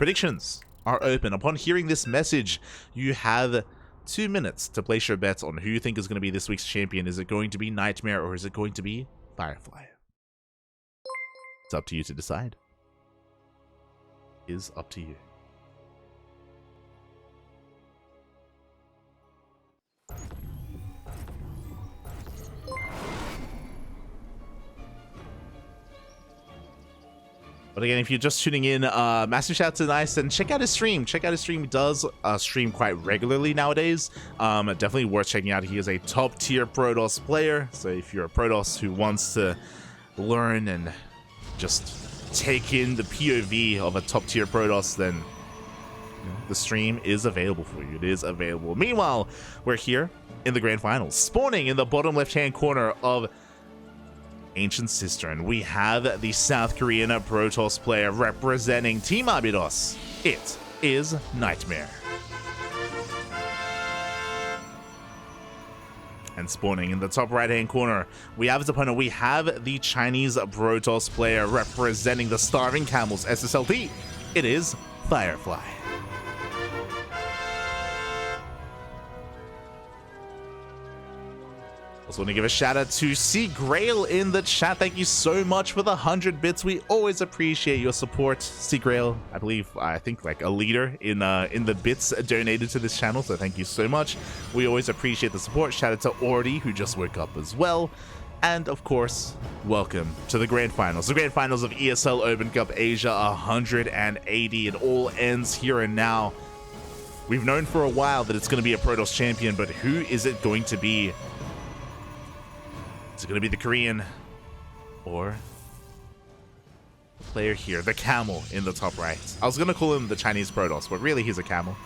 Predictions are open. Upon hearing this message, you have 2 minutes to place your bets on who you think is going to be this week's champion. Is it going to be NightMare or is it going to be Firefly? It's up to you to decide. It is up to you. But again, if you're just tuning in, massive shout out to Nice and check out his stream. Check out his stream. He does stream quite regularly nowadays. Definitely worth checking out. He is a top tier Protoss player. So if you're a Protoss who wants to learn and just take in the POV of a top tier Protoss, then the stream is available for you. It is available. Meanwhile, we're here in the grand finals, spawning in the bottom left hand corner of Ancient Cistern. We have the South Korean Protoss player representing Team Abydos. It is NightMare. And spawning in the top right hand corner, we have his opponent. We have the Chinese Protoss player representing the Starving Camels SSLT. It is Firefly. Also want to give a shout out to C Grail in the chat. Thank you so much for the 100 bits. We always appreciate your support. C Grail, I think like a leader in the bits donated to this channel, so thank you so much. We always appreciate the support. Shout out to Ordy, who just woke up as well. And of course, welcome to the grand finals. The grand finals of ESL Open Cup Asia 180. It all ends here and now. We've known for a while that it's going to be a Protoss champion, but who is it going to be? Is it going to be the Korean or the player here, the camel in the top right? I was going to call him the Chinese Protoss, but really he's a camel.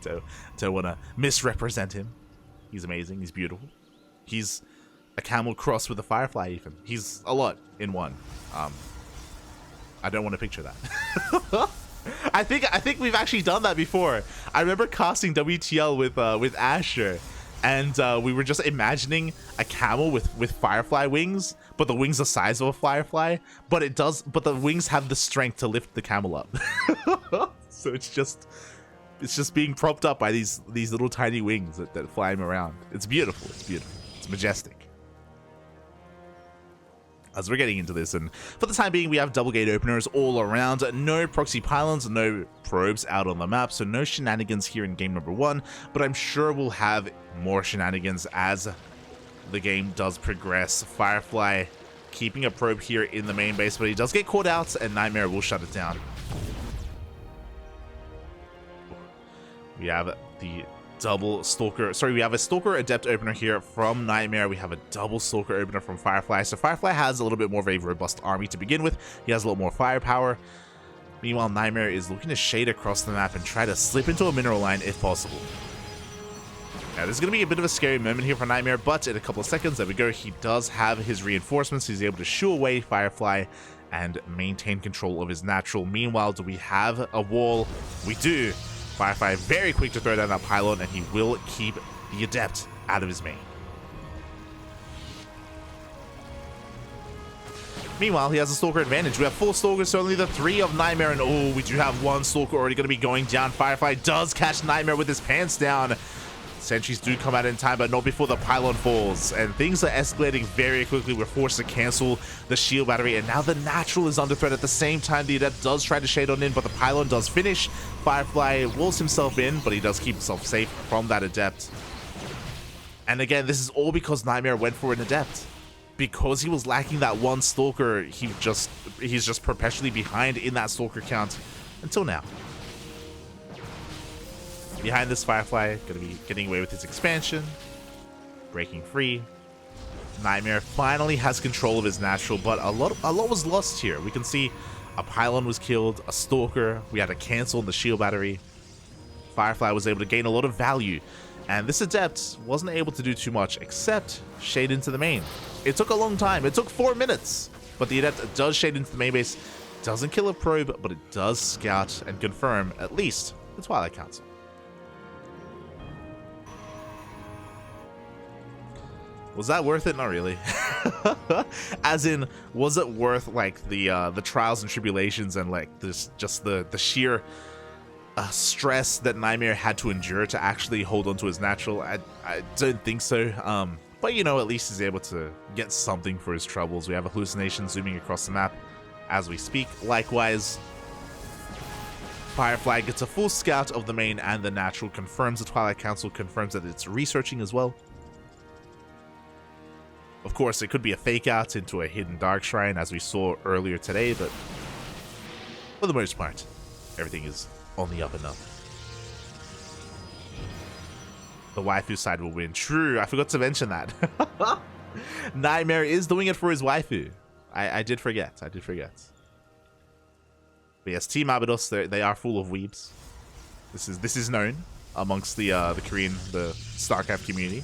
Don't want to misrepresent him. He's amazing. He's beautiful. He's a camel crossed with a Firefly even. He's a lot in one. I don't want to picture that. I think we've actually done that before. I remember casting WTL with Asher. And we were just imagining a camel with firefly wings, but the wings the size of a firefly, but the wings have the strength to lift the camel up. So it's just being propped up by these little tiny wings that fly him around. It's beautiful. It's beautiful. It's majestic. As we're getting into this, and for the time being, we have double gate openers all around. No proxy pylons, no probes out on the map, so no shenanigans here in game number 1, but I'm sure we'll have more shenanigans as the game does progress. Firefly keeping a probe here in the main base, but he does get caught out, and NightMare will shut it down. We have the double Stalker. Sorry, we have a Stalker Adept opener here from NightMare. We have a double Stalker opener from Firefly. So Firefly has a little bit more of a robust army to begin with. He has a little more firepower. Meanwhile, NightMare is looking to shade across the map and try to slip into a mineral line if possible. Now, this is going to be a bit of a scary moment here for NightMare, but in a couple of seconds, there we go. He does have his reinforcements. He's able to shoo away Firefly and maintain control of his natural. Meanwhile, do we have a wall? We do. Firefly very quick to throw down that pylon, and he will keep the Adept out of his main. Meanwhile, he has a Stalker advantage. We have 4 Stalkers, so only the 3 of NightMare, and oh, we do have 1 Stalker already going to be going down. Firefly does catch NightMare with his pants down. Sentries do come out in time, but not before the pylon falls, and things are escalating very quickly. We're forced to cancel the shield battery, and now the natural is under threat. At the same time, the Adept does try to shade on in, but the pylon does finish. Firefly walls himself in, but he does keep himself safe from that Adept. And again, this is all because NightMare went for an Adept. Because he was lacking that 1 Stalker, he's just perpetually behind in that Stalker count until now. Behind this, Firefly going to be getting away with his expansion, breaking free. NightMare finally has control of his natural, but a lot was lost here. We can see a pylon was killed, a Stalker, we had to cancel the shield battery. Firefly was able to gain a lot of value, and this Adept wasn't able to do too much except shade into the main. It took a long time. It took 4 minutes, but the Adept does shade into the main base. Doesn't kill a probe, but it does scout and confirm at least the Twilight Council. Was that worth it? Not really. As in, was it worth like the trials and tribulations and like this just the sheer stress that NightMare had to endure to actually hold on to his natural? I don't think so. But you know, at least he's able to get something for his troubles. We have a hallucination zooming across the map as we speak. Likewise, Firefly gets a full scout of the main and the natural, confirms the Twilight Council, confirms that it's researching as well. Of course, it could be a fake out into a hidden dark shrine as we saw earlier today, but for the most part, everything is on the up and up. The waifu side will win. True, I forgot to mention that. NightMare is doing it for his waifu. I did forget. But yes, Team Abydos, they are full of weebs. This is known amongst the Korean, the StarCraft community.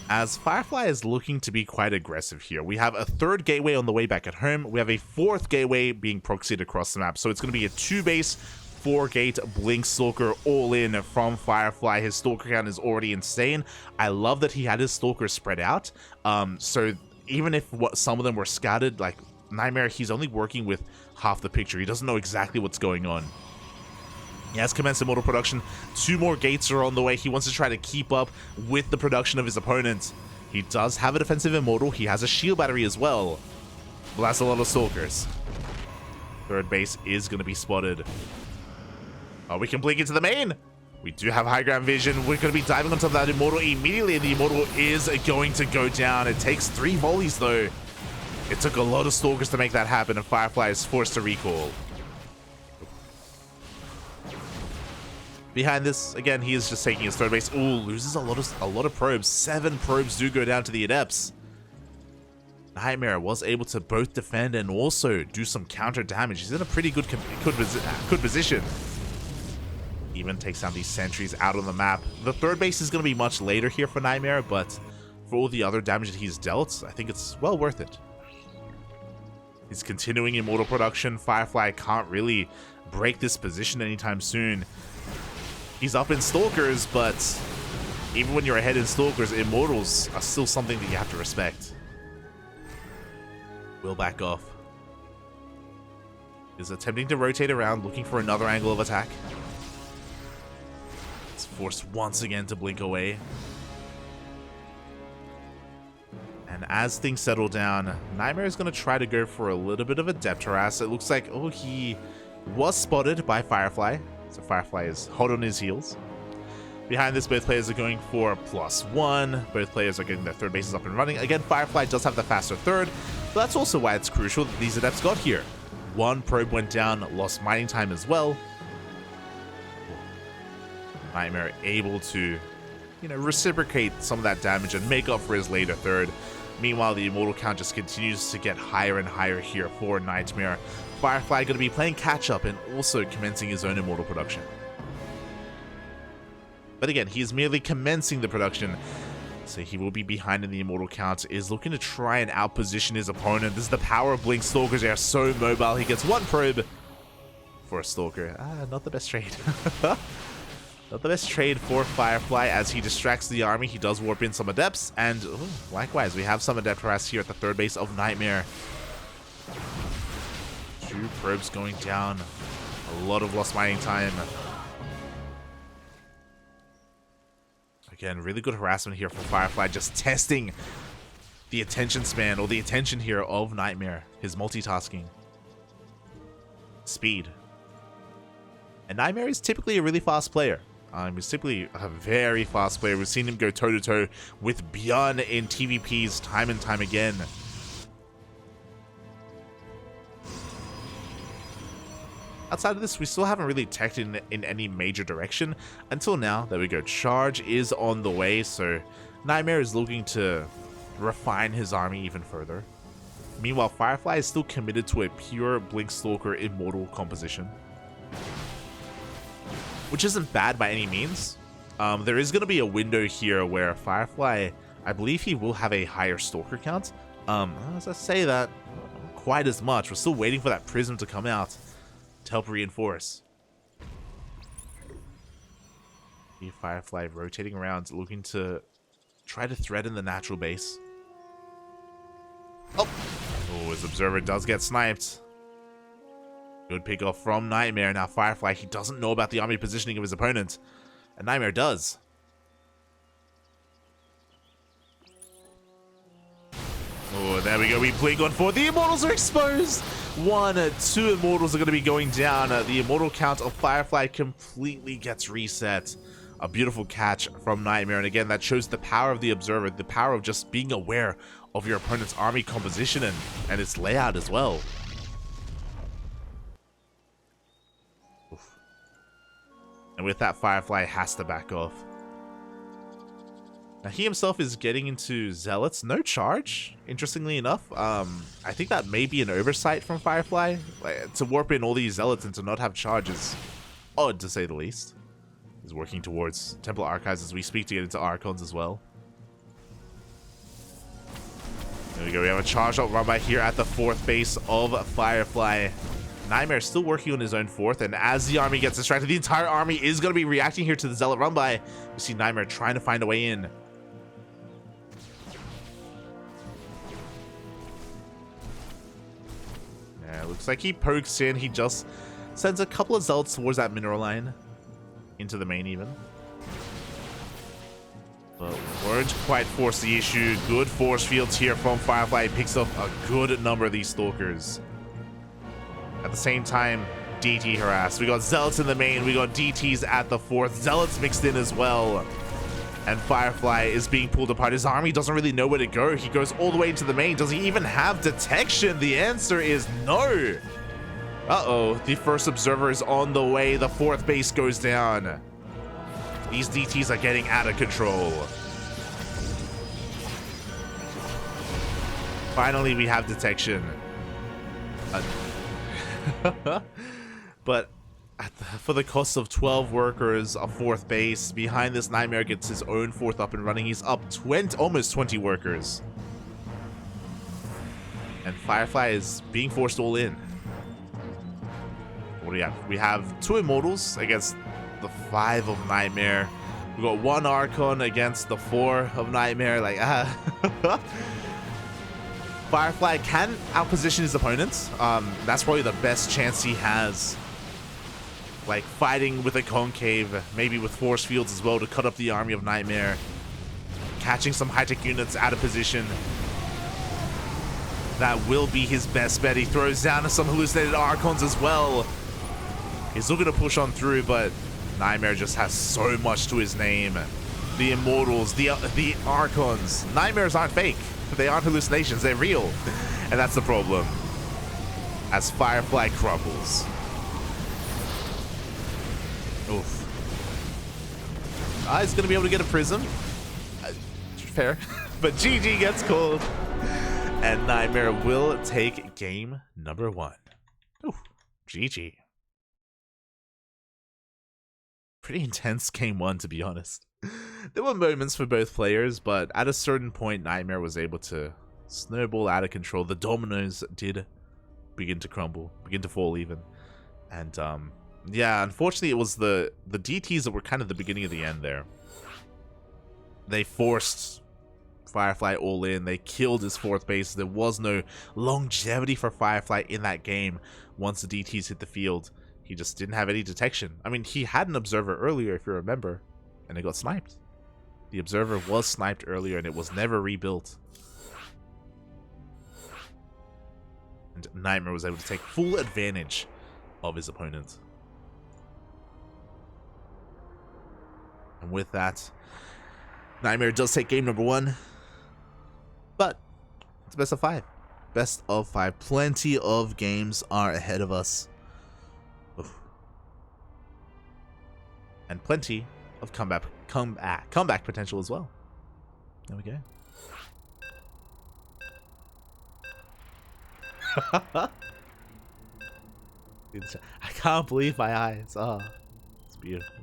As Firefly is looking to be quite aggressive here. We have a third gateway on the way back at home. We have a fourth gateway being proxied across the map. So it's going to be a 2-base, 4-gate Blink Stalker all in from Firefly. His Stalker count is already insane. I love that he had his Stalkers spread out. So even if some of them were scattered, like NightMare, he's only working with half the picture. He doesn't know exactly what's going on. He has commenced immortal production. 2 more gates are on the way. He wants to try to keep up with the production of his opponent. He does have a defensive immortal. He has a shield battery as well. But that's a lot of Stalkers. Third base is going to be spotted. Oh, we can blink into the main. We do have high ground vision. We're going to be diving on top of that immortal immediately, and the immortal is going to go down. It takes 3 volleys, though. It took a lot of Stalkers to make that happen, and Firefly is forced to recall. Behind this, again, he is just taking his third base. Ooh, loses a lot of probes. 7 probes do go down to the Adepts. NightMare was able to both defend and also do some counter damage. He's in a pretty good position. Even takes down these sentries out on the map. The third base is going to be much later here for NightMare, but for all the other damage that he's dealt, I think it's well worth it. He's continuing immortal production. Firefly can't really break this position anytime soon. He's up in Stalkers, but even when you're ahead in Stalkers, Immortals are still something that you have to respect. Will back off. Is attempting to rotate around, looking for another angle of attack. It's forced once again to blink away. And as things settle down, NightMare is going to try to go for a little bit of a depth harass. It looks like, oh, he was spotted by Firefly. So Firefly is hot on his heels. Behind this, both players are going for +1. Both players are getting their third bases up and running. Again, Firefly does have the faster third, but that's also why it's crucial that these Adepts got here. 1 probe went down, lost mining time as well. NightMare able to, you know, reciprocate some of that damage and make up for his later third. Meanwhile, the immortal count just continues to get higher and higher here for NightMare. Firefly going to be playing catch-up and also commencing his own immortal production. But again, he is merely commencing the production, so he will be behind in the immortal count, is looking to try and outposition his opponent. This is the power of Blink Stalkers. They are so mobile. He gets 1 probe for a Stalker. Not the best trade. Not the best trade for Firefly as he distracts the army. He does warp in some Adepts, and likewise, we have some Adept harass here at the third base of NightMare. 2 probes going down. A lot of lost mining time. Again, really good harassment here for Firefly, just testing the attention span, or the attention here of NightMare. His multitasking. Speed. And NightMare is typically a really fast player. He's typically a very fast player. We've seen him go toe-to-toe with Bjorn in TVPs time and time again. Outside of this, we still haven't really teched in any major direction until now. There we go. Charge is on the way, so NightMare is looking to refine his army even further. Meanwhile, Firefly is still committed to a pure Blink Stalker immortal composition, which isn't bad by any means. There is going to be a window here where Firefly, I believe he will have a higher Stalker count. As I say that, not quite as much. We're still waiting for that Prism to come out to help reinforce. The Firefly rotating around, looking to try to threaten the natural base. Oh, his observer does get sniped. Good pick off from NightMare. Now Firefly, he doesn't know about the army positioning of his opponent, and NightMare does. Oh, there we go. We blink on 4. The Immortals are exposed. 1, 2 Immortals are going to be going down. The Immortal count of Firefly completely gets reset. A beautiful catch from NightMare. And again, that shows the power of the Observer, the power of just being aware of your opponent's army composition and its layout as well. Oof. And with that, Firefly has to back off. Now, he himself is getting into Zealots. No charge, interestingly enough. I think that may be an oversight from Firefly. Like, to warp in all these Zealots and to not have charges. Odd, to say the least. He's working towards Temple Archives as we speak to get into Archons as well. There we go. We have a charge out run by here at the 4th base of Firefly. NightMare still working on his own 4th, and as the army gets distracted, the entire army is going to be reacting here to the Zealot run by. We see NightMare trying to find a way in. Looks like he pokes in. He just sends a couple of Zealots towards that mineral line. Into the main even. But won't quite force the issue. Good force fields here from Firefly. He picks up a good number of these Stalkers. At the same time, DT harassed. We got Zealots in the main. We got DTs at the 4th. Zealots mixed in as well. And Firefly is being pulled apart. His army doesn't really know where to go. He goes all the way into the main. Does he even have detection? The answer is no. Uh-oh. The first observer is on the way. The 4th base goes down. These DTs are getting out of control. Finally, we have detection. But for the cost of 12 workers, a 4th base, behind this NightMare gets his own 4th up and running. He's up almost 20 workers. And Firefly is being forced all in. What do we have? We have 2 Immortals against the 5 of NightMare. We got 1 Archon against the 4 of NightMare. Like, Firefly can outposition his opponents. That's probably the best chance he has. Like fighting with a concave, maybe with force fields as well to cut up the army of NightMare. Catching some high-tech units out of position. That will be his best bet. He throws down some hallucinated Archons as well. He's looking to push on through, but NightMare just has so much to his name. The Immortals, the Archons. NightMares aren't fake. They aren't hallucinations. They're real. And that's the problem. As Firefly crumbles. Oof. He's going to be able to get a prism. Fair. But GG gets called. And NightMare will take game number 1. Oof. GG. Pretty intense game 1, to be honest. There were moments for both players, but at a certain point, NightMare was able to snowball out of control. The dominoes did begin to crumble, begin to fall even. And, yeah, unfortunately, it was the DTs that were kind of the beginning of the end there. They forced Firefly all in. They killed his 4th base. There was no longevity for Firefly in that game once the DTs hit the field. He just didn't have any detection. I mean, he had an observer earlier, if you remember, and it got sniped. The observer was sniped earlier, and it was never rebuilt. And NightMare was able to take full advantage of his opponent. And with that, NightMare does take game number 1. But it's best of 5. Best of 5. Plenty of games are ahead of us. Oof. And plenty of comeback potential as well. There we go. I can't believe my eyes. Oh, it's beautiful.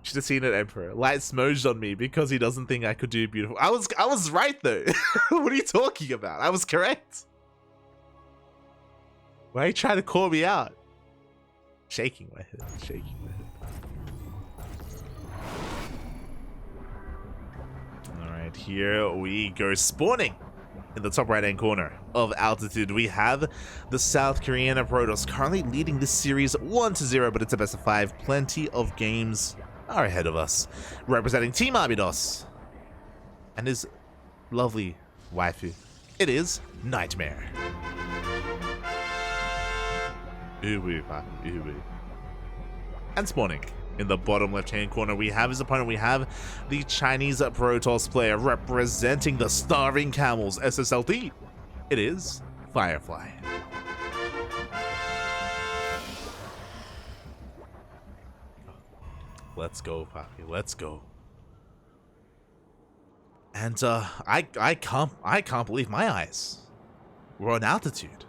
Should have seen it, Emperor. Light smudged on me because he doesn't think I could do beautiful. I was right though. What are you talking about? I was correct. Why are you trying to call me out? Shaking my head. Shaking my head. And here we go, spawning in the top right-hand corner of Altitude. We have the South Korean Protoss currently leading this series 1-0, but it's a best of 5. Plenty of games are ahead of us. Representing Team Abydos and his lovely waifu, it is NightMare. And spawning in the bottom left-hand corner, we have his opponent. We have the Chinese Protoss player representing the Starving Camels SSLT. It is Firefly. Let's go, Papi. Let's go. And I can't believe my eyes. We're on Altitude.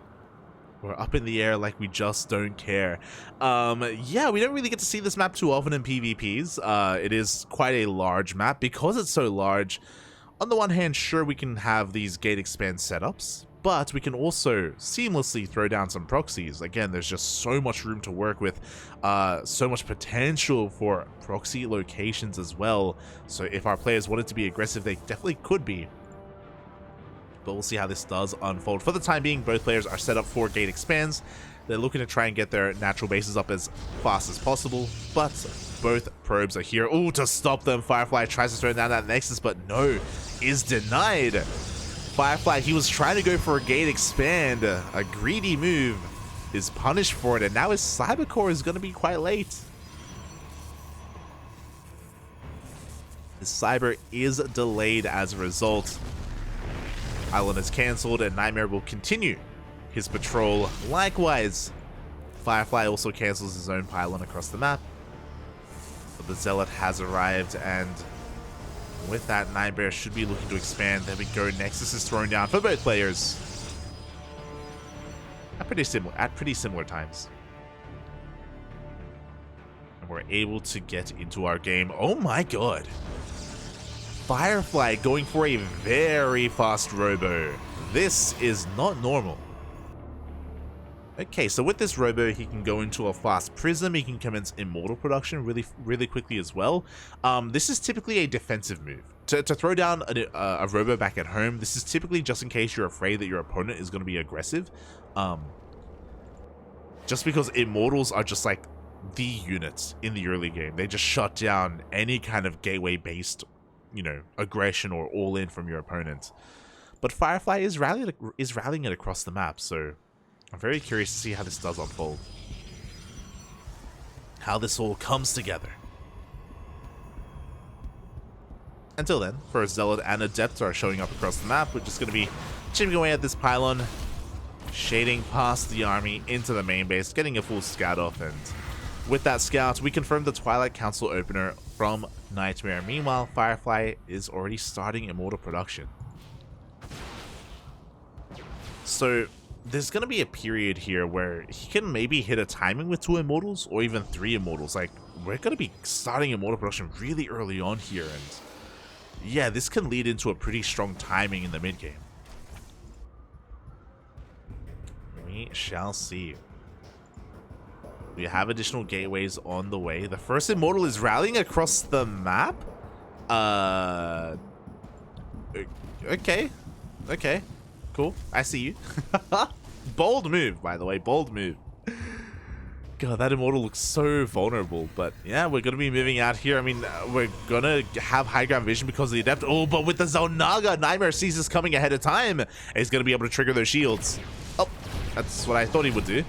We're up in the air like we just don't care. Yeah, we don't really get to see this map too often in PvPs. It is quite a large map. Because it's so large, on the one hand, sure, we can have these gate expand setups, but we can also seamlessly throw down some proxies. Again, there's just so much room to work with, so much potential for proxy locations as well. So if our players wanted to be aggressive, they definitely could be. But we'll see how this does unfold. For the time being, both players are set up for gate expands. They're looking to try and get their natural bases up as fast as possible, but both probes are here. Oh, to stop them, Firefly tries to throw down that Nexus, but no, is denied. Firefly, he was trying to go for a gate expand. A greedy move, is punished for it, and now his Cyber Core is going to be quite late. His Cyber is delayed as a result. Island is cancelled, and NightMare will continue his patrol. Likewise, Firefly also cancels his own pylon across the map. But the Zealot has arrived, and with that, NightMare should be looking to expand. There we go. Nexus is thrown down for both players at pretty similar times. And we're able to get into our game. Oh my god. Firefly going for a very fast robo. This is not normal. Okay, so with this robo, he can go into a fast prism. He can commence immortal production really quickly as well. This is typically a defensive move. To throw down a robo back at home, this is typically just in case you're afraid that your opponent is going to be aggressive. Just because immortals are just like the units in the early game. They just shut down any kind of gateway-based, you know, aggression or all-in from your opponent. But Firefly is rallying it across the map, so I'm very curious to see how this does unfold. How this all comes together. Until then, first Zealot and Adept are showing up across the map. We're just going to be chipping away at this pylon, shading past the army into the main base, getting a full scout off, and with that scout, we confirm the Twilight Council opener from NightMare. Meanwhile, Firefly is already starting immortal production. So there's going to be a period here where he can maybe hit a timing with 2 immortals or even 3 immortals. Like, we're going to be starting immortal production really early on here, and yeah, this can lead into a pretty strong timing in the mid game. We shall see. We have additional gateways on the way. The first immortal is rallying across the map. Okay, cool. I see you. Bold move, by the way. Bold move. God, that immortal looks so vulnerable. But yeah, we're going to be moving out here. I mean, we're going to have high ground vision because of the Adept. Oh, but with the Zonaga, NightMare sees this coming ahead of time. He's going to be able to trigger those shields. Oh, that's what I thought he would do.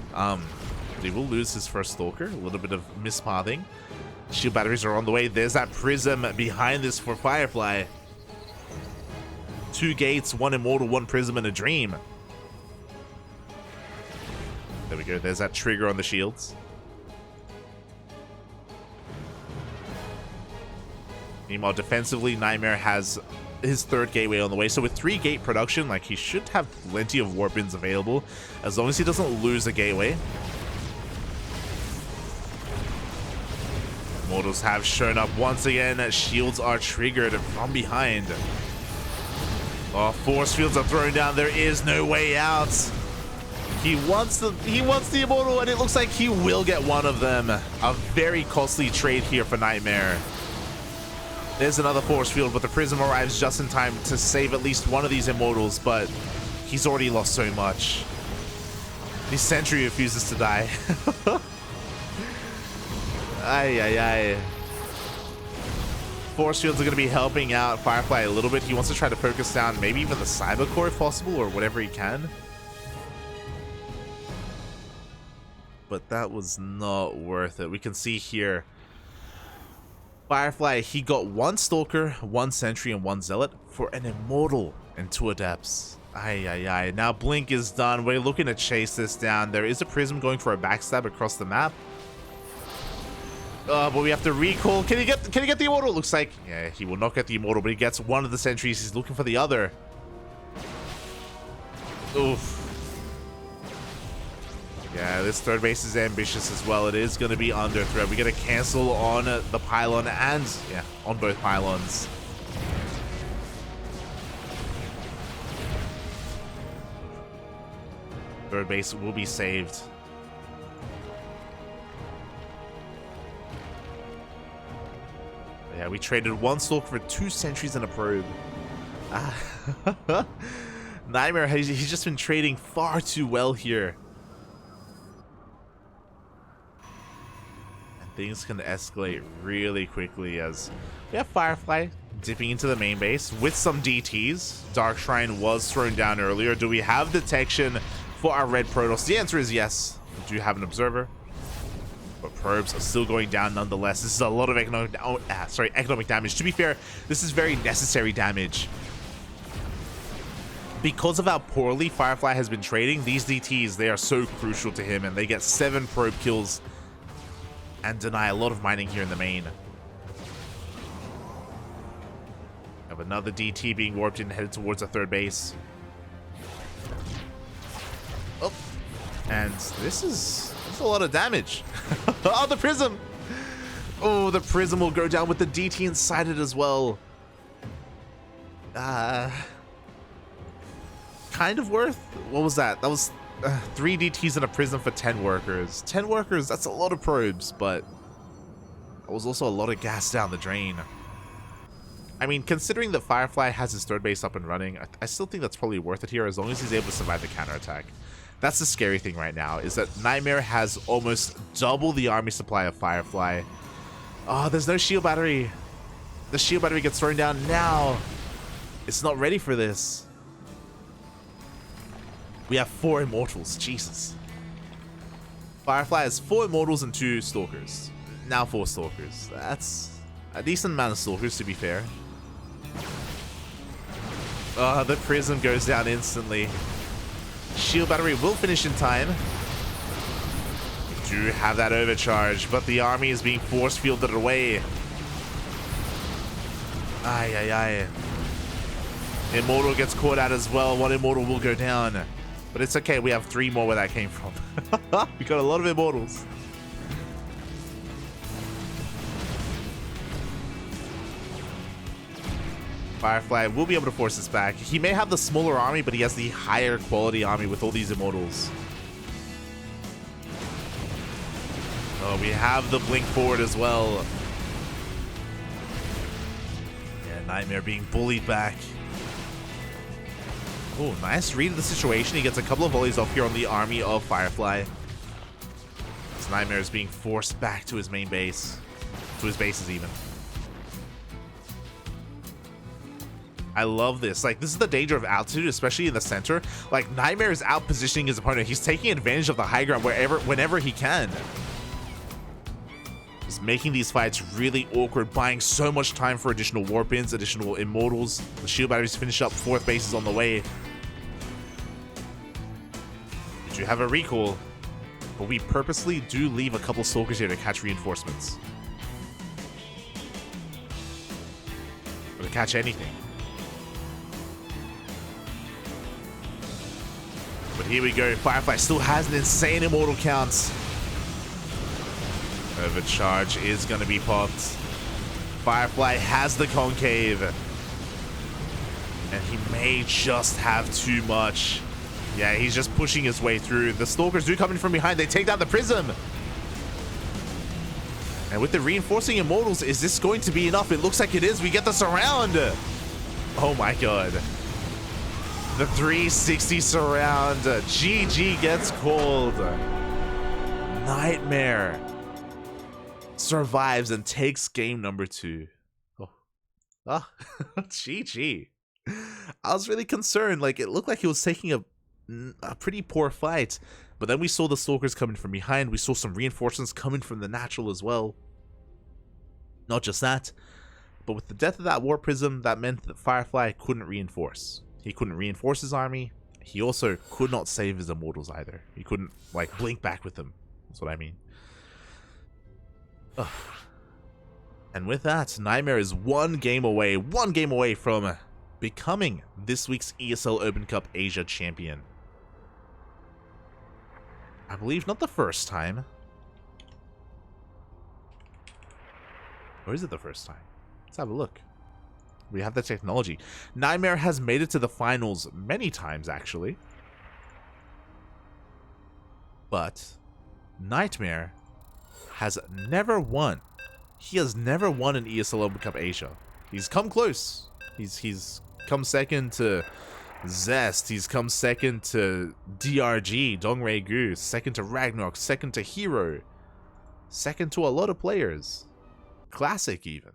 He will lose his first Stalker. A little bit of mispathing. Shield batteries are on the way. There's that Prism behind this for Firefly. 2 gates, 1 immortal, 1 Prism, and a Dream. There we go. There's that trigger on the shields. Meanwhile, defensively, NightMare has his 3rd gateway on the way. So with 3 gate production, like, he should have plenty of warp ins available as long as he doesn't lose a gateway. Immortals have shown up once again. Shields are triggered from behind. Oh, force fields are thrown down. There is no way out. He wants the immortal, and it looks like he will get one of them. A very costly trade here for NightMare. There's another force field, but the Prism arrives just in time to save at least one of these Immortals, but he's already lost so much. The Sentry refuses to die. Ay, ay, ay. Force fields are going to be helping out Firefly a little bit. He wants to try to focus down maybe even the Cyber Core if possible, or whatever he can. But that was not worth it. We can see here, Firefly, he got 1 Stalker, 1 Sentry, and 1 Zealot for an Immortal and 2 Adepts. Ay, ay, ay. Now Blink is done. We're looking to chase this down. There is a Prism going for a backstab across the map. But we have to recall. Can he get the Immortal? Looks like, yeah, he will not get the Immortal, but he gets one of the Sentries. He's looking for the other. Oof. Yeah, this third base is ambitious as well. It is going to be under threat. We got to cancel on the pylon and, yeah, on both pylons. Third base will be saved. Yeah, we traded 1 Stalker for 2 Sentries and a Probe. NightMare, he's just been trading far too well here. And things can escalate really quickly as we have Firefly dipping into the main base with some DTs. Dark Shrine was thrown down earlier. Do we have detection for our red Protoss? The answer is yes. We do have an observer. But probes are still going down nonetheless. This is a lot of economic damage. To be fair, this is very necessary damage. Because of how poorly Firefly has been trading, these DTs, they are so crucial to him, and they get 7 probe kills and deny a lot of mining here in the main. Have another DT being warped in, headed towards a third base. Oh, and this is a lot of damage. Oh, the Prism! Oh, the Prism will go down with the DT inside it as well. Kind of worth. What was that? That was 3 DTs and a Prism for 10 workers. 10 workers, that's a lot of probes, but that was also a lot of gas down the drain. I mean, considering that Firefly has his third base up and running, I still think that's probably worth it here as long as he's able to survive the counterattack. That's the scary thing right now, is that NightMare has almost double the army supply of Firefly. Oh, there's no shield battery. The shield battery gets thrown down now. It's not ready for this. We have 4 Immortals. Jesus. Firefly has 4 Immortals and 2 Stalkers. Now 4 Stalkers. That's a decent amount of Stalkers, to be fair. Oh, the Prism goes down instantly. Shield battery will finish in time. We do have that overcharge, but the army is being force fielded away. Ay, ay, ay. Immortal gets caught out as well. 1 Immortal will go down. But it's okay, we have 3 more where that came from. We got a lot of Immortals. Firefly will be able to force this back. He may have the smaller army, but he has the higher quality army with all these Immortals. Oh, we have the blink forward as well. Yeah, NightMare being bullied back. Oh, nice read of the situation. He gets a couple of volleys off here on the army of Firefly. This NightMare is being forced back to his main base. To his bases even. I love this. Like, this is the danger of altitude, especially in the center. Like, NightMare is out positioning his opponent. He's taking advantage of the high ground whenever he can. Just making these fights really awkward, buying so much time for additional warp-ins, additional Immortals. The shield batteries finish up. 4th base is on the way. We do have a recall, but we purposely do leave a couple Stalkers here to catch reinforcements. Or to catch anything. But here we go. Firefly still has an insane Immortal count. Overcharge is going to be popped. Firefly has the concave. And he may just have too much. Yeah, he's just pushing his way through. The Stalkers do come in from behind. They take down the Prism. And with the reinforcing immortals, is this going to be enough? It looks like it is. We get the surround. Oh my god. The 360 surround. GG gets called. NightMare survives and takes game number 2. Oh, GG. I was really concerned. Like, it looked like he was taking a pretty poor fight. But then we saw the Stalkers coming from behind. We saw some reinforcements coming from the natural as well. Not just that, but with the death of that War Prism, that meant that Firefly couldn't reinforce. He couldn't reinforce his army. He also could not save his immortals either. He couldn't, like, blink back with them. That's what I mean. Ugh. And with that, NightMare is one game away from becoming this week's ESL Open Cup Asia champion. I believe not the first time. Or is it the first time? Let's have a look. We have the technology. NightMare has made it to the finals many times, actually. But NightMare has never won. He has never won an ESL Open Cup Asia. He's come close. He's come second to Zest. He's come second to DRG, Dongray Gu. Second to Ragnarok. Second to Hero. Second to a lot of players. Classic, even.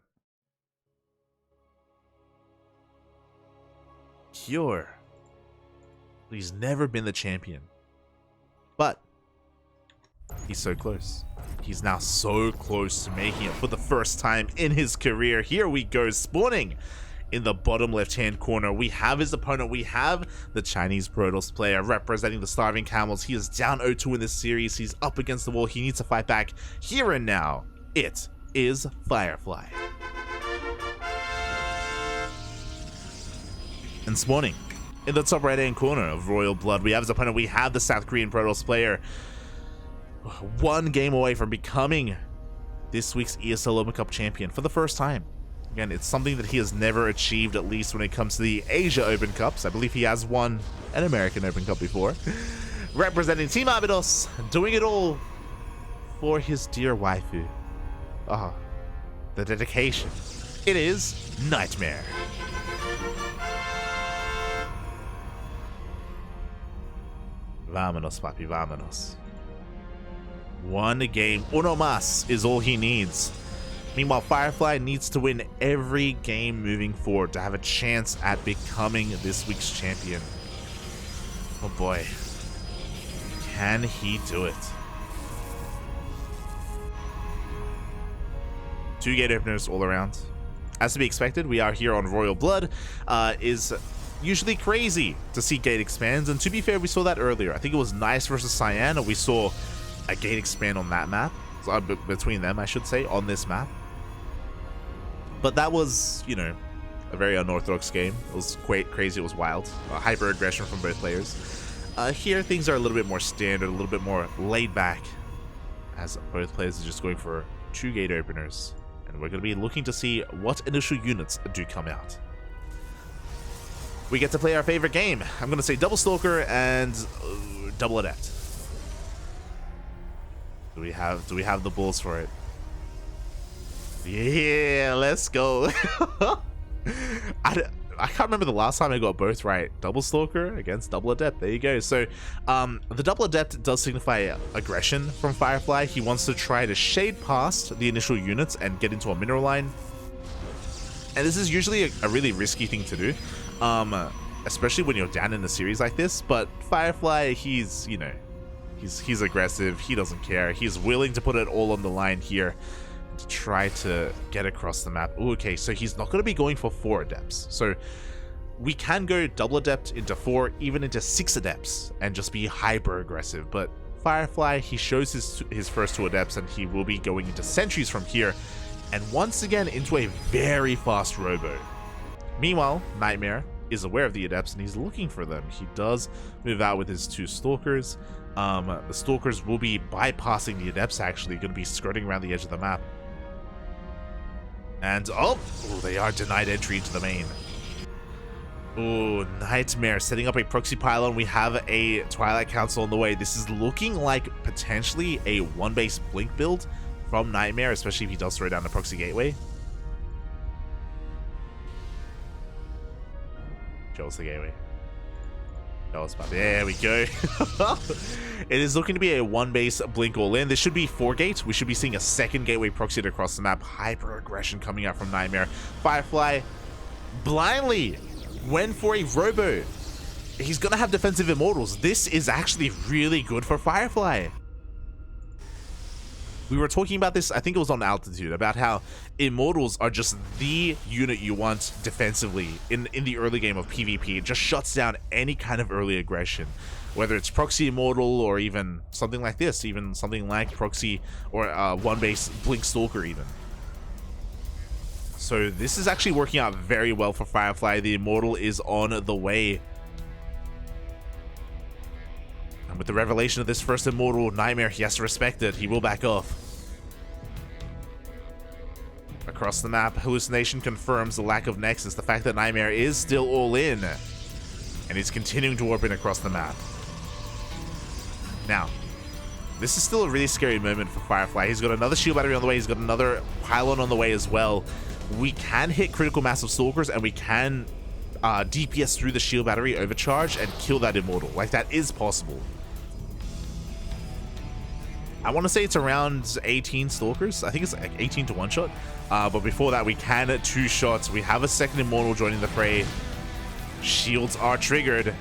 Cure. But he's never been the champion. But he's so close. He's now so close to making it for the first time in his career. Here we go, spawning in the bottom left-hand corner. We have his opponent. We have the Chinese Protoss player representing the Starving Camels. He is down 0-2 in this series. He's up against the wall. He needs to fight back here and now. It is Firefly. And spawning in the top right-hand corner of Royal Blood, we have his opponent. We have the South Korean Protoss player. One game away from becoming this week's ESL Open Cup champion for the first time. Again, it's something that he has never achieved, at least when it comes to the Asia Open Cups. I believe he has won an American Open Cup before. Representing Team Abydos, doing it all for his dear waifu. The dedication. It is NightMare. Vámonos, papi, vámonos. One game, uno más, is all he needs. Meanwhile, Firefly needs to win every game moving forward to have a chance at becoming this week's champion. Oh boy. Can he do it? 2 gate openers all around. As to be expected, we are here on Royal Blood. Is usually crazy to see gate expands, and to be fair, we saw that earlier. I think it was Nice versus Cyan, and we saw a gate expand on that map. Between them, I should say, on this map. But that was, you know, a very unorthodox game. It was quite crazy. It was wild. Hyper aggression from both players. Here, things are a little bit more standard, a little bit more laid back, as both players are just going for 2 gate openers. And we're going to be looking to see what initial units do come out. We get to play our favorite game. I'm going to say Double Stalker and Double Adept. Do we have the balls for it? Yeah, let's go. I can't remember the last time I got both right. Double Stalker against Double Adept. There you go. So, the Double Adept does signify aggression from Firefly. He wants to try to shade past the initial units and get into a mineral line. And this is usually a really risky thing to do, especially when you're down in a series like this. But Firefly, he's, you know, he's aggressive. He doesn't care. He's willing to put it all on the line here to try to get across the map. Ooh, okay, so he's not going to be going for 4 Adepts. So we can go Double Adept into 4, even into 6 Adepts, and just be hyper aggressive. But Firefly, he shows his first 2 Adepts, and he will be going into Sentries from here, and once again into a very fast Robo. Meanwhile, NightMare is aware of the Adepts, and he's looking for them. He does move out with his 2 Stalkers. The Stalkers will be bypassing the Adepts, actually, going to be skirting around the edge of the map. And, oh, they are denied entry into the main. Oh, NightMare setting up a proxy pylon. We have a Twilight Council on the way. This is looking like potentially a 1-base Blink build from NightMare, especially if he does throw down the proxy gateway. Show us the gateway. Show us about. There we go. It is looking to be a 1-base blink all in. This should be 4-gate. We should be seeing a second gateway proxied across the map. Hyper aggression coming out from NightMare. Firefly blindly went for a robo. He's gonna have defensive immortals. This is actually really good for Firefly. We were talking about this, I think it was on Altitude, about how immortals are just the unit you want defensively in the early game of PvP. It just shuts down any kind of early aggression, whether it's proxy immortal or even something like this, even something like proxy or 1-base blink stalker even. So this is actually working out very well for Firefly. The immortal is on the way. And with the revelation of this first immortal, NightMare, he has to respect it. He will back off. Across the map, Hallucination confirms the lack of Nexus, the fact that NightMare is still all in. And he's continuing to warp in across the map. Now, this is still a really scary moment for Firefly. He's got another shield battery on the way. He's got another pylon on the way as well. We can hit critical mass of stalkers, and we can DPS through the shield battery overcharge and kill that immortal. Like, that is possible. I want to say it's around 18 stalkers. I think it's like 18 to 1-shot. But before that, we can 2-shots. We have a second immortal joining the fray. Shields are triggered.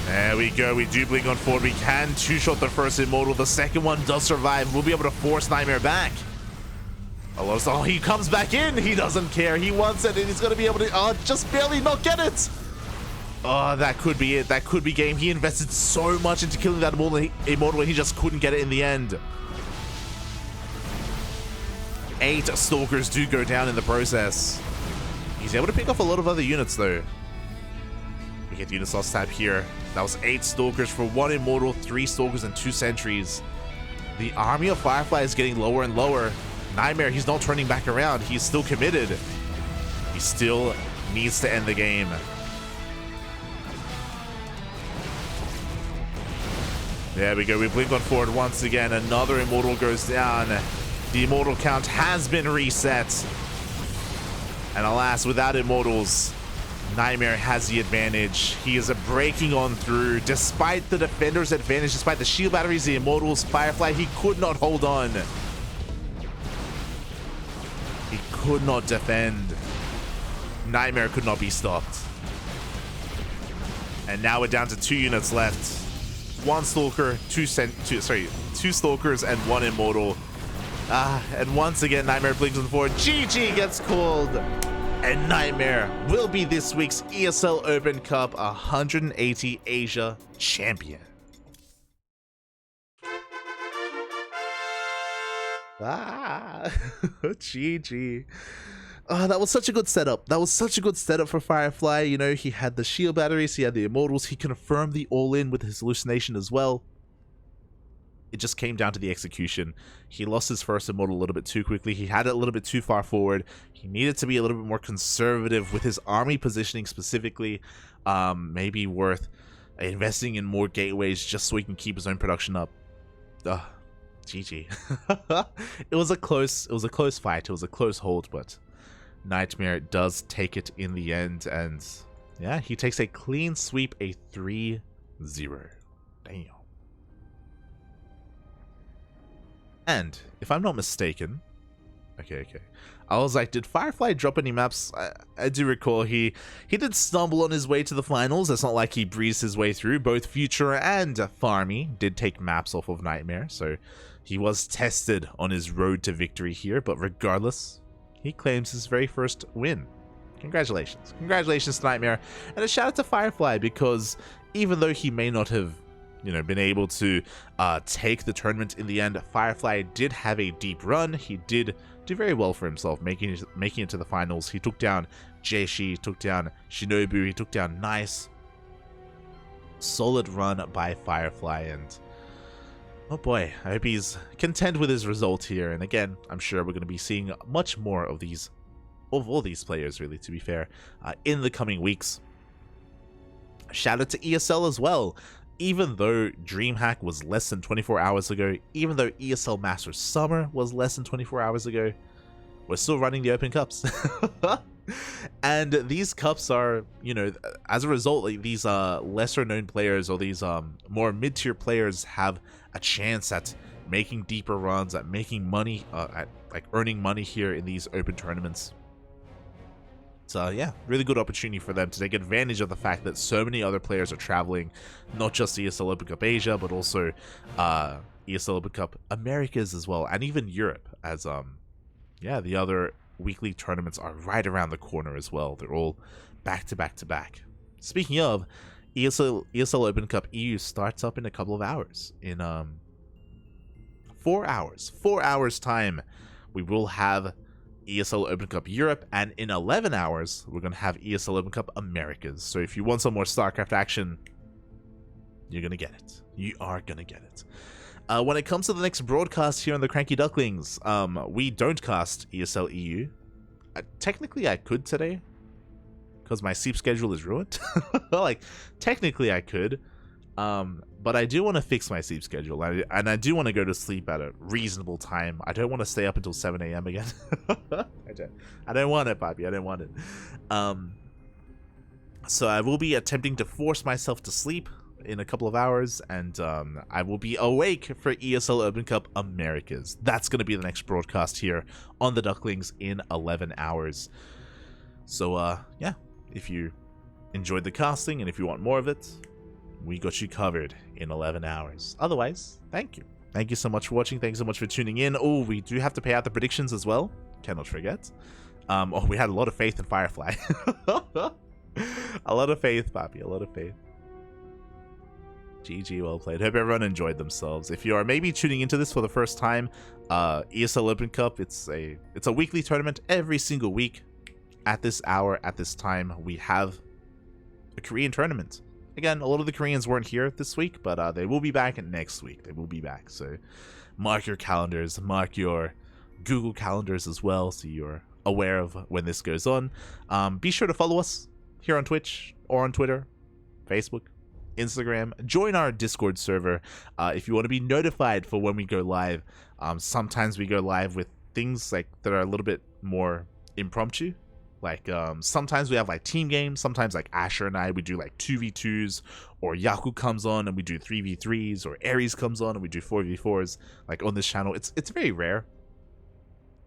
There we go. We do blink on forward. We can 2-shot the first immortal. The second one does survive. We'll be able to force NightMare back. Oh, he comes back in. He doesn't care. He wants it, and he's going to be able to just barely not get it. Oh, that could be it. That could be game. He invested so much into killing that immortal, and he just couldn't get it in the end. 8 stalkers do go down in the process. He's able to pick off a lot of other units, though. We get the unit loss tab here. That was 8 stalkers for 1 immortal, 3 stalkers, and 2 sentries. The army of Firefly is getting lower and lower. NightMare, he's not turning back around. He's still committed. He still needs to end the game. There we go. We blink on forward once again. Another immortal goes down. The immortal count has been reset. And alas, without immortals, NightMare has the advantage. He is breaking on through. Despite the defender's advantage, despite the shield batteries, the immortals, Firefly, he could not hold on. He could not defend. NightMare could not be stopped. And now we're down to 2 units left. 1 stalker, 2 stalkers, and 1 immortal. And once again, NightMare blinks on forward. GG gets called. And NightMare will be this week's ESL Open Cup 180 Asia champion. GG. Oh, that was such a good setup. That was such a good setup for Firefly. You know, he had the shield batteries, he had the immortals, he confirmed the all-in with his hallucination as well. It just came down to the execution. He lost his first immortal a little bit too quickly. He had it a little bit too far forward. He needed to be a little bit more conservative with his army positioning specifically. Maybe worth investing in more gateways just so he can keep his own production up. GG. It was a close fight. It was a close hold, but NightMare does take it in the end, and yeah, he takes a clean sweep, a 3-0. Damn. And if I'm not mistaken, okay, I was like, did Firefly drop any maps? I do recall he did stumble on his way to the finals. It's not like he breezed his way through. Both Future and Farmy did take maps off of NightMare, so he was tested on his road to victory here, but regardless, he claims his very first win. Congratulations. Congratulations to NightMare. And a shout out to Firefly, because even though he may not have, you know, been able to take the tournament in the end, Firefly did have a deep run. He did do very well for himself, making it to the finals. He took down Jaishi, he took down Shinobu, he took down Nice. Solid run by Firefly, and oh boy, I hope he's content with his result here. And again, I'm sure we're going to be seeing much more of all these players, really, to be fair, in the coming weeks. Shout out to ESL as well. even though DreamHack was less than 24 hours ago, even though ESL Masters Summer was less than 24 hours ago, we're still running the Open Cups. And these cups are, you know, as a result, like, these lesser known players or these more mid-tier players have a chance at making deeper runs, at making money, at like earning money here in these open tournaments. So yeah, really good opportunity for them to take advantage of the fact that so many other players are traveling, not just ESL Open Cup Asia, but also ESL Open Cup Americas as well, and even Europe, as yeah, the other weekly tournaments are right around the corner as well. They're all back to back to back. Speaking of, ESL Open Cup EU starts up in a couple of hours. In 4 hours time, we will have ESL Open Cup Europe, and in 11 hours, we're going to have ESL Open Cup Americas. So if you want some more StarCraft action, you're going to get it. You are going to get it. When it comes to the next broadcast here on the CranKy Ducklings, we don't cast ESL EU. Technically, I could today, because my sleep schedule is ruined. Like, technically I could, but I do want to fix my sleep schedule, and I do want to go to sleep at a reasonable time. I don't want to stay up until 7 a.m. again. I don't want it, Bobby. I don't want it. So I will be attempting to force myself to sleep in a couple of hours, and I will be awake for ESL Open Cup Americas. That's going to be the next broadcast here on the Ducklings in 11 hours. So yeah, if you enjoyed the casting and if you want more of it, we got you covered in 11 hours. Otherwise, thank you. Thank you so much for watching. Thank you so much for tuning in. Oh, we do have to pay out the predictions as well. Cannot forget. Oh, we had a lot of faith in Firefly. A lot of faith, Papi. A lot of faith. GG, well played. Hope everyone enjoyed themselves. If you are maybe tuning into this for the first time, ESL Open Cup, it's a weekly tournament every single week. At this hour, at this time, we have a Korean tournament. Again, a lot of the Koreans weren't here this week, but they will be back next week. They will be back. So mark your calendars, mark your Google calendars as well, so you're aware of when this goes on. Be sure to follow us here on Twitch or on Twitter, Facebook, Instagram. Join our Discord server if you want to be notified for when we go live. Sometimes we go live with things like that are a little bit more impromptu. Like, sometimes we have, like, team games. Sometimes, like, Asher and I, we do, like, 2v2s. Or Yaku comes on and we do 3v3s. Or Ares comes on and we do 4v4s. Like, on this channel. It's very rare.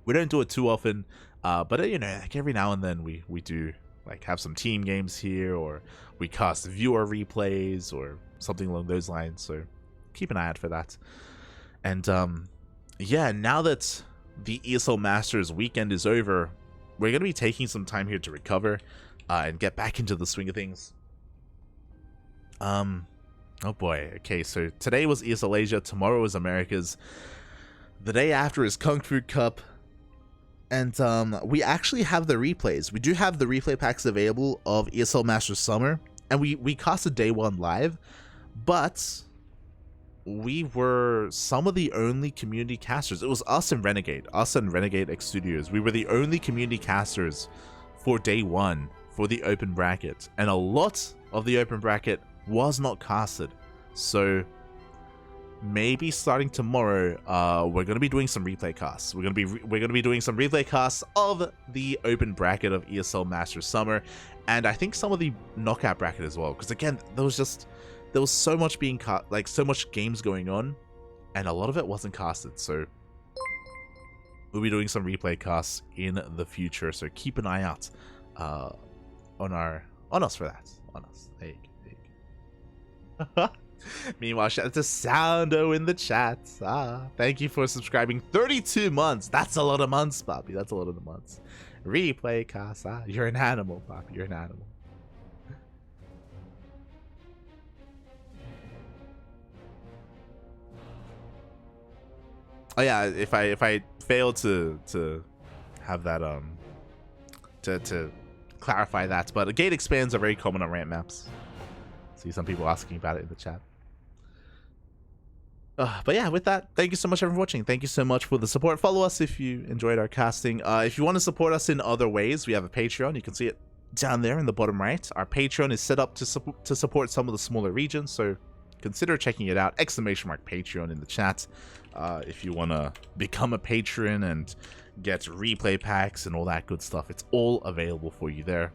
We don't do it too often. But, you know, like, every now and then we do, like, have some team games here. Or we cast viewer replays. Or something along those lines. So, keep an eye out for that. And, yeah, now that the ESL Masters weekend is over, we're going to be taking some time here to recover and get back into the swing of things. Oh boy. Okay, so today was ESL Asia, tomorrow is Americas. The day after is Kung Fu Cup. And we actually have the replays. We do have the replay packs available of ESL Masters Summer. And we casted day one live. But we were some of the only community casters. It was us and Renegade X Studios. We were the only community casters for day one for the open bracket, and a lot of the open bracket was not casted. So maybe starting tomorrow, we're going to be doing some replay casts. We're going to be doing some replay casts of the open bracket of ESL Masters Summer, and I think some of the knockout bracket as well. Because again, there was so much being so much games going on, and a lot of it wasn't casted. So we'll be doing some replay casts in the future. So keep an eye out on us for that. On us. There you go. Meanwhile, shout out to Soundo in the chat. Thank you for subscribing. 32 months. That's a lot of months, Poppy. That's a lot of the months. Replay cast. You're an animal, Poppy. You're an animal. Oh yeah, if I fail to have that to clarify that, but gate expands are very common on ramp maps. See some people asking about it in the chat. But yeah, with that, thank you so much everyone for watching. Thank you so much for the support. Follow us if you enjoyed our casting. If you want to support us in other ways, we have a Patreon. You can see it down there in the bottom right. Our Patreon is set up to support some of the smaller regions. So consider checking it out. !Patreon in the chat if you want to become a patron and get replay packs and all that good stuff. It's all available for you there.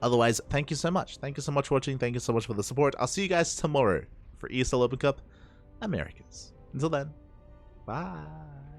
Otherwise, thank you so much. Thank you so much for watching. Thank you so much for the support. I'll see you guys tomorrow for ESL Open Cup Americas. Until then, bye.